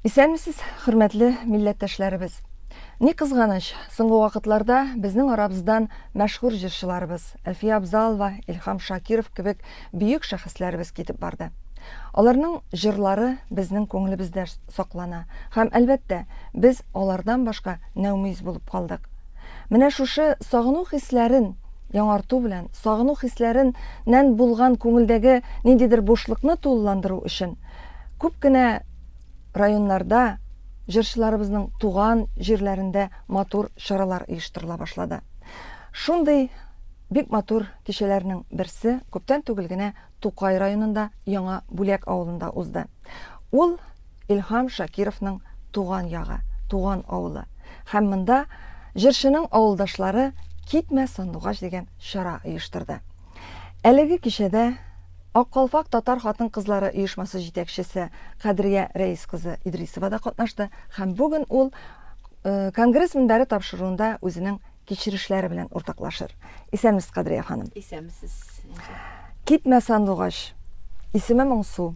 Исәнмесез, хөрмәтле милләттәшләребез. Ни кызганыч, соңгы вакытларда безнең арабыздан мәшһүр җырчыларыбыз Әлфия Абзалова, Илһам Шакиров кебек бөек шәхесләребез китеп барды. Аларның җырлары безнең күңелебездә саклана һәм әлбәттә без алардан башка нәүмиз булып калдык. Менә шушы сагыну хисләрен яңарту белән, сагыну хисләреннән булган күңелдәге ниндидер бушлыкны тулыландыру өчен күп кенә районнарда җырчыларыбызның туган җирләрендә матур чаралар оештырыла башлады. Шундый бик матур кичәләрнең берсе күптән түгел генә Тукай районында Яңа Бүләк авылында узды. Ул Илһам Шакировның туган ягы, туган авылы. Һәм монда җырчының авылдашлары Китмә Сандугач дигән чара оештырды. Әлеге кичәдә Ак Калфак татар хатын-кызлары оешмасы җитәкчесе Кадрия Рәис кызы Идрисова да катнашты һәм бүген ул конгресс мөнбәре тапшыруында үзенең кичерешләре белән уртаклашыр. Исәнмесез, Кадрия ханым. Исәнмесез. Китмә Сандугач. Исеме моңсу.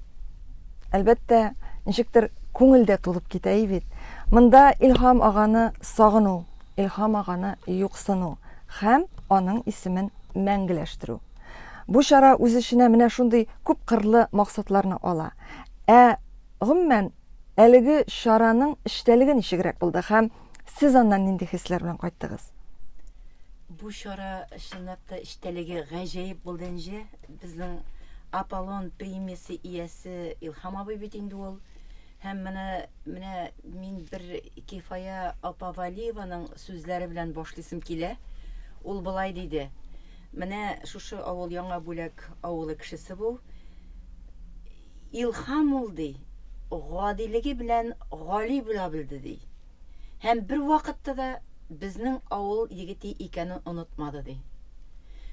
Әлбәттә, ничектер күңелдә тулып китә бит. Монда Илһам аганы сагыну, Илһам аганы юксыну һәм аның исемен мәңгеләштерү. Бу чара үз эченә менә шундый күп кырлы максатларны ала. Гомумән, әлеге чараның эчтәлеге ничегрәк булды һәм сез аннан нинди хисләр белән кайттыгыз? Бу чара чынлап та эчтәлеге гаҗәеп булды инде. Безнең Аполлон премиясе иясе Илһам абый бит инде ул. Һәм менә мин бер Кифая Апавалиеваның сүзләре белән башлыйсым килә. Ул булай диде. Менә шушы авыл Яңа Бүләк авылы кешесе бу. Илһам ул ди, гадилеге белән гали була белде ди. Һәм бер вакытта да безнең авыл егете икәнен онытмады ди.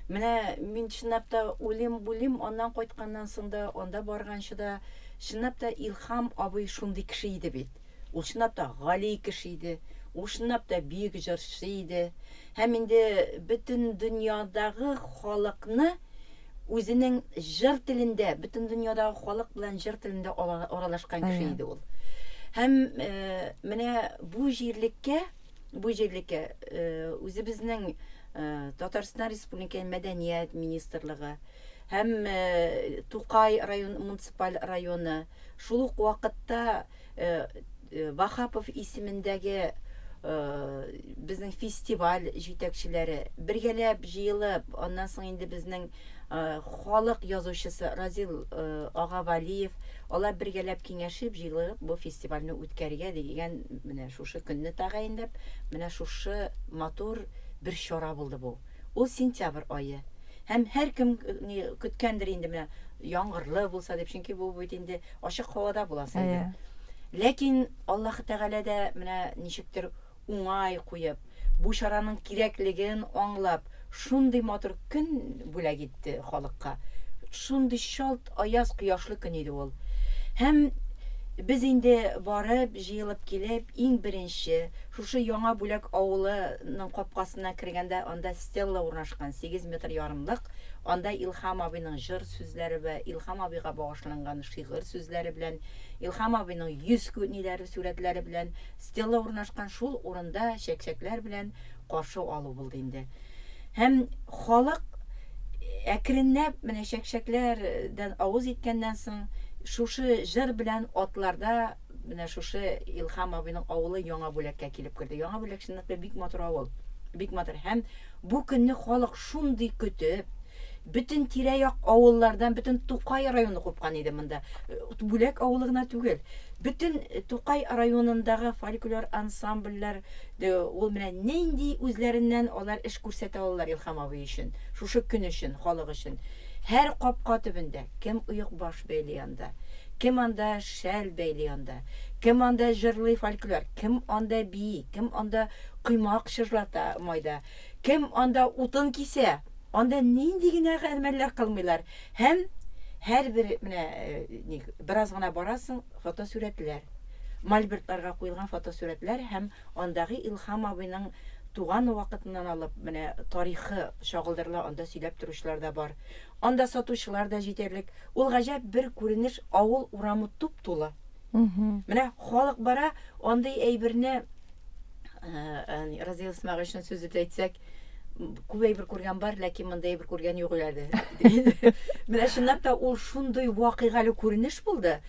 Менә мин чынлап та үлем аннан кайтканнан соң да, анда барганчы да чынлап та Илһам абый шундый кеше иде бит. Ул чынлап та гали кеше иде. Ул чынлап та бөек җырчы иде. Һәм инде бөтен дөньядагы халыкны үзенең җыр телендә, бөтен дөньядагы халык белән җыр телендә аралашкан кеше иде ул. Һәм менә бу җирлеккә үзебезнең Татарстан Республика Мәдәният министрлыгы һәм Тукай район муниципаль районы шул ук вакытта Вахапов исемендәге безнең фестиваль җитәкчеләре бергәләп җыелып, аннан соң инде безнең халык язучысы Разил Агавалиев, алар бергәләп киңәшеп җыелып бу фестивальне үткәрергә дигән менә шушы көнне тәгаенләп, менә шушы матур бер чара булды бу. Ул сентябрь ае. Һәм һәркем көткәндер инде менә яңгырлы булса дип, чөнки бу бит инде ачык һавада була инде. Ләкин Аллаһ Тәгалә дә менә ничектер уңай куеп, бу чараның кирәклеген аңлап, шундый матур көн бүләк итте халыкка. Шундый шалт аяз кояшлы көн иде ул. Һәм без инде барып, җыелып килеп, иң беренче шушы Яңа Бүләк авылының капкасына кергәндә, анда стелла урнашкан 8 метр ярымлык. Анда Илһам абыйның җыр сүзләре вә Илһам абыйга багышланган шигырь сүзләре белән, Илһам абыйның йөз күниләре сүрәтләре белән стелла урнашкан шул урында чәкчәкләр белән каршы алу булды инде. Һәм халык әкренләп менә чәкчәкләрдән авыз иткәннән соң шушы җыр белән атларда менә шушы Илһам абыйның авылы Яңа Бүләккә килеп керде. Яңа Бүләк чынлап бик матур авыл. Бик матур. Һәм бу көнне халык шундый көтеп, бөтен тирә-як авыллардан, бөтен Тукай районы купкан иде монда. Бүләк авылы гына түгел. Бөтен Тукай районындагы фольклор ансамбльләр, ул менә нинди үзләреннән алар эш күрсәтә алалар Илһам абый өчен, шушы көн өчен, халык өчен. Һәр капка төбендә кем уйык баш бәйли анда, кем анда шәл бәйли анда, кем анда җырлый фольклор, кем анда бии, кем анда коймак җырлата майда, кем анда утын кисә, анда нинди генә гамәлләр кылмыйлар. Һәм һәрбер менә бераз гына барасың, фотосурәтләр, мольбертларга куелган фотосурәтләр һәм андагы Илһам абыйның туган вакытыннан алып, менә тарихы шагылдырыла, анда сөйләп торучылар да бар. Анда сатучылар да җитәрлек. Ул гаҗәп бер күренеш, авыл урамы туп-тулы. Менә халык бара, андай әйберне, Разил Исмәгыйльнең сүзен әйтсәк, күп әйбер күргән бар, ләкин мондай әйбер күргән юк әле. Менә шуннан да ул шундый вакыйгалы күренеш булды.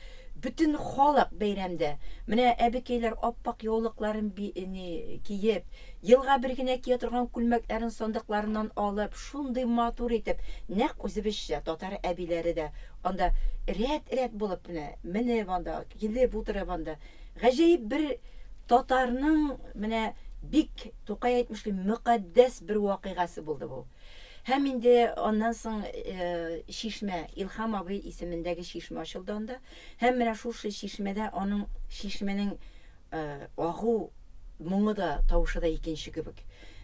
Bütün халык бәйрәмдә. Менә әбекәйләр аппак яулыкларын киеп, елга бер генә кия торган күлмәкләрен сандыкларыннан алып, шундый матур итеп, нәкъ үзебезчә татар әбиләре дә анда рәт булып менә анда килеп утырып анда. Гаҗәеп бер татарның менә бик Тукай әйтмешли мөкаддәс бер вакыйгасы булды бу. Һәм инде аннан соң Шишмә, Илһам абый исемендәге Шишмә ачылды анда. Һәм менә шушы Шишмәдә аның Шишмәнең агу моңы да, тавышы да икенче кебек.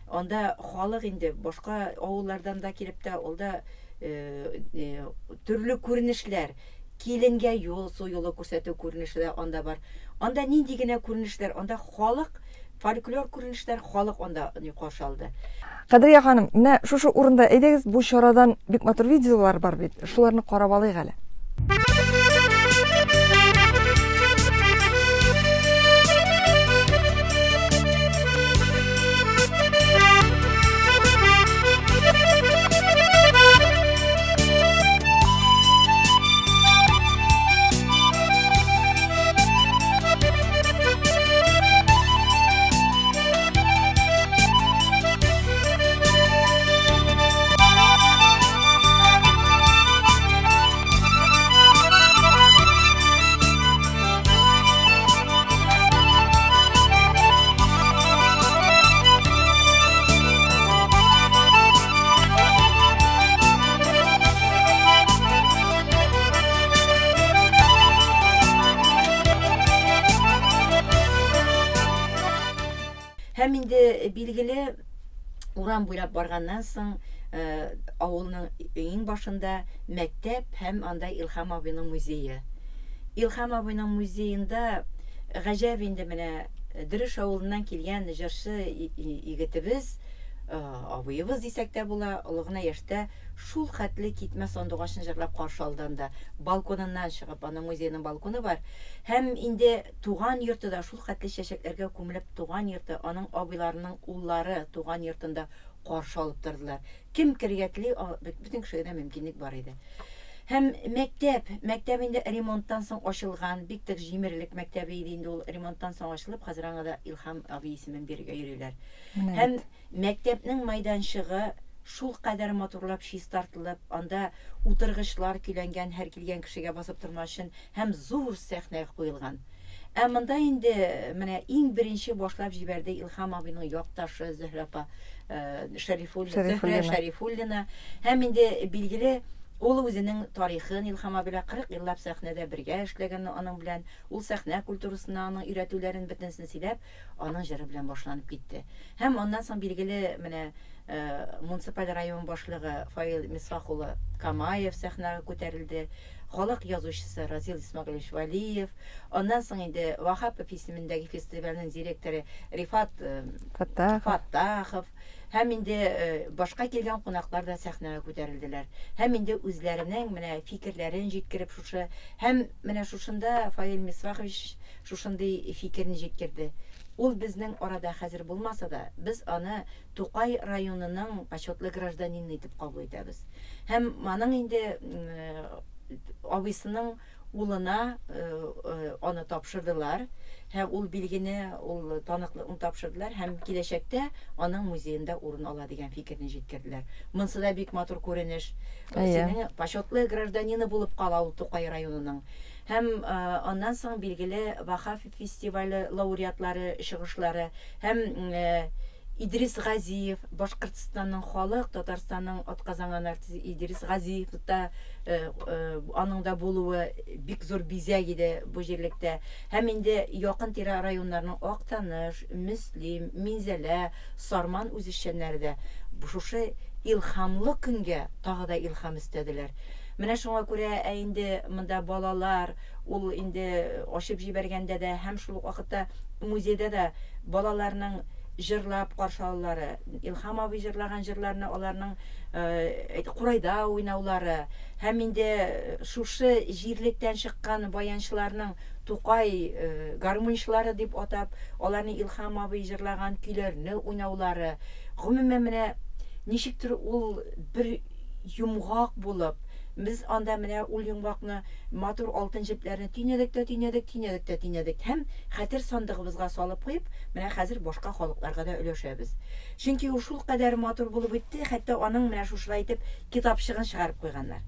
Анда халык инде башка авыллардан да килеп тә, ул да төрле күренешләр, киленгә юл суюлы күрсәтү күренешләре анда бар. Анда нинди генә күренешләр, анда халык, фольклор күренешләр, халык анда каршы алды. Кадрия ханым, менә шушы урында әйдәгез, бу чарадан бик матур видеолар бар бит. Шуларны карап алыйк әле. Һәм инде билгеле урам буйлап барганнан соң авылның иң башында мәктәп һәм анда Илһам абыйның музее. Илһам абыйның музеенда гаҗәп инде менә Дөреш авылыннан килгән җырчы егетебез, абыебыз дисәк тә була, олыгына яшьтә шул хәтле китмә сандугашын җырлап каршы алдында, балконыннан чыгып, аның музейның балконы бар. Һәм инде туган йортында шул хәтле чәчәкләргә күмелеп туган йорты, аның абыйларының уллары туган йортында каршы алып тордылар. Кем кергәтли, бөтен кешегә мөмкинлек бар иде. Һәм мәктәп инде ремонттан соң ачылган, бик тик җимерлек мәктәбе иде инде, ул ремонттан соң ачылып, хәзер аңа Илһам абый исемен бирергә йөриләр. Һәм мәктәпнең майданчыгы шул кадәр матурлап чистартылып, анда утыргычлар көйләнгән, һәр килгән кешегә басып тормаш өчен, һәм зур сәхнә куелган. Монда инде менә иң беренче башлап җибәрде Илһам абыйның якташы Зөһрә апа, Шәрифуллина. Һәм инде билгеле ул үзенең тарихын Илһам абыйга 40 еллап сәхнәдә бергә эшләгән, аның белән ул сәхнә культурасына аның өйрәтүләрен бөтенсен сөйләп, аның җыры белән башланып китте. Һәм аннан соң билгеле менә муниципаль район башлыгы Фаил Мисфахулы Камаев сәхнәгә күтәрелде. Халык язучысы Разил Исмәгыйль Валиев, аннан соң инде Вахапов исемендәге фестивальнең директоры Рифат Фаттахов, һәм инде башка килгән кунаклар да сәхнәгә күтәрелделәр. Һәм инде үзләренең менә фикерләрен җиткереп шушы, һәм менә шушында Фаил Мисфахович шушындый фикерне җиткерде. Ул безнең арада хәзер булмаса да, без аны Тукай районының почетлы гражданин итеп кабул итәбез. Һәм аның инде абысының улына аны тапшырдылар. Һәм ул билгене, ул таныклыкны тапшырдылар, һәм киләчәктә аның музеенда урын ала дигән фикерне җиткерделәр. Монсы да бик матур күренеш. Синең почетлы гражданины булып кала ул Тукай районының. Һәм аннан соң билгеле Вахапов фестивале лауреатлары чыгышлары, һәм Идрис Газиев, Башкортстанның халык, Татарстанның атказанган артист Идрис Газиев та аның да булуы бик зур бизәк иде бу җирлектә. Һәм инде якын тирә районнарның Актаныш, Мөслим, Минзәлә, Сарман үзешчәннәре дә шушы илһамлы көнгә тагы да илһам истәделәр. Менә шуңа күрә инде монда балалар, ул инде ачып җибәргәндә дә һәм шул вакытта музейда да балаларның җырлап каршы алулары, Илһам абый җырлаган җырларны аларның курайда уйнаулары, һәм инде шушы җирлектән чыккан баянчыларның Тукай гармончылары дип атап, аларны Илһам абый җырлаган көйләрне уйнаулары, гомумән менә ничектер ул бер йомгак булып, без анда менә ул йомгакны матур алтын җепләрне тинәдек һәм хәтер сандыгыбызга салып куеп, менә хәзер башка халыкларга да өләшәбез. Чөнки ул шул кадәр матур булып бетте, хәтта аның менә шушылай итеп китапчыгын чыгарып куйганнар.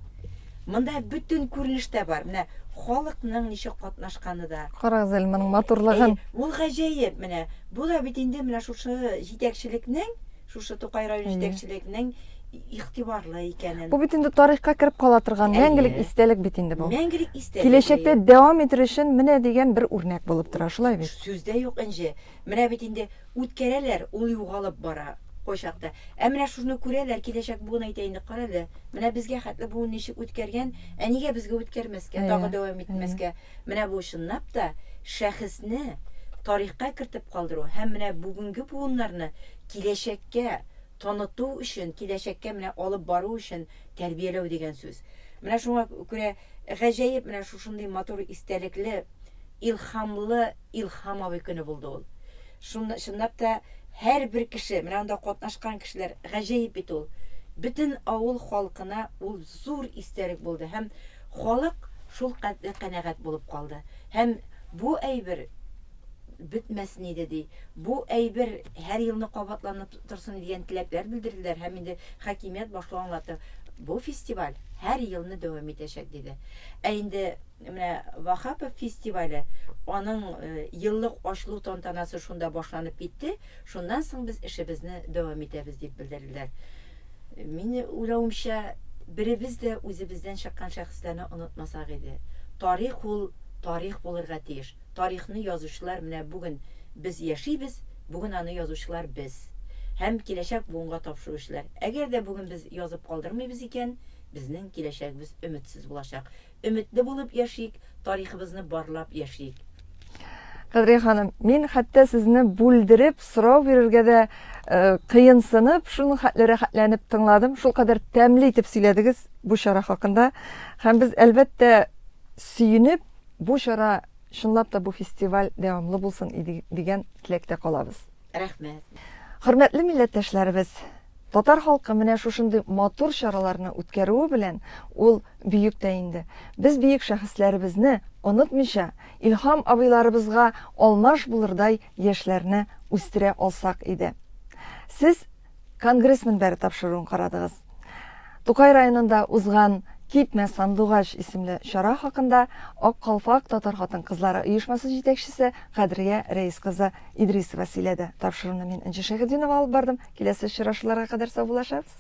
Монда бүтән күренештә бар. Менә халыкның ничек катнашканы да. Карагыз әле моның матурлыгын. Ул гаҗәеп менә. Бу да бит инде менә шушы җитәкчелекнең, шушы Тукай район җитәкчелекнең игътибарлы икәнен. Бу бит инде тарихка кирип кала торган мәңгелек истәлек бит инде бу. Мәңгелек истәлек. Киләчәктә дәвам итер өчен менә дигән бер үрнәк булып тора, шулай бит. Сүздә юк инде. Менә бит инде үткәрәләр, ул югалып бара кайчакта. Менә шуны күрәләр, киләчәк буын әйтә инде, карале. Менә безгә хәтле бу ничек үткәргән, нигә безгә үткәрмәскә, тагы дәвам итмәскә. Менә бу чынлап та шәхесне тарихка кертеп калдыру һәм менә бүгенге буыннарны киләчәккә таныту өчен, киләчәккә менә алып бару өчен тәрбияләү дигән сүз. Менә шуңа күрә гаҗәеп менә шушындый матур истәлекле, илһамлы Илһам абый көне булды ул. Шуннап та һәрбер кеше, менә анда катнашкан кешеләр гаҗәеп бит ул. Бөтен авыл халкына ул зур истәлек булды һәм халык шул кадәр канәгать булып калды. Һәм бу әйбер бетмәсен иде ди. Бу әйбер һәр елны кабатланып торсын дигән теләкләр белдерделәр һәм инде хакимият башланганда бу фестиваль һәр елны дәвам итәчәк диде. Инде менә Вахапов фестивале, аның еллык ачылу тантанасы шунда башланып китте. Шуннан соң без эшебезне дәвам итәбез дип белдерделәр. Мине уйлавымча, беребез дә үзебездән чыккан шәхесләрне онытмасак иде. Тарих ул тарих булырга тиеш. Тарихны язучылар менә бүген без яшибез, бүген аны язучылар без. Һәм киләчәк буынга тапшыручылар. Әгәр дә бүген без язып калдырмыйбыз икән, безнең киләчәгебез өметсез булачак. Өметле булып яшик, тарихыбызны барлап яшик. Кадри ханым, мин хәтта сезне бүлдереп, сорау бирергә дә кыенсынып, шуның рәхәтләнеп тыңладым. Шул кадәр тәмле итеп сөйләдегез бу чара хакында. Һәм без әлбәттә сөенеп, бу чара шунлап та бу фестиваль дәвамлы булсын дигән теләктә калабыз. Рәхмәт. Хөрмәтле милләттәшләребез, татар халкы менә шушындый матур чараларны үткәрүе белән ул бөек тә инде. Без бөек шәхесләребезне онытмыйча, Илһам абыйларыбызга алмаш булырдай яшьләрне үстерә алсак иде. Сез конгресс мөнбәре тапшыруын карадыгыз. Тукай районында узган Китмә Сандугач исемле чара хакында Ак Калфак татар хатын-кызлары оешмасы җитәкчесе Кадрия Рәис кызы Идрисова сөйләде. Тапшыруны мин Энҗе Шәһидинова алып бардым. Киләсе очрашуларга кадәр сау булашабыз.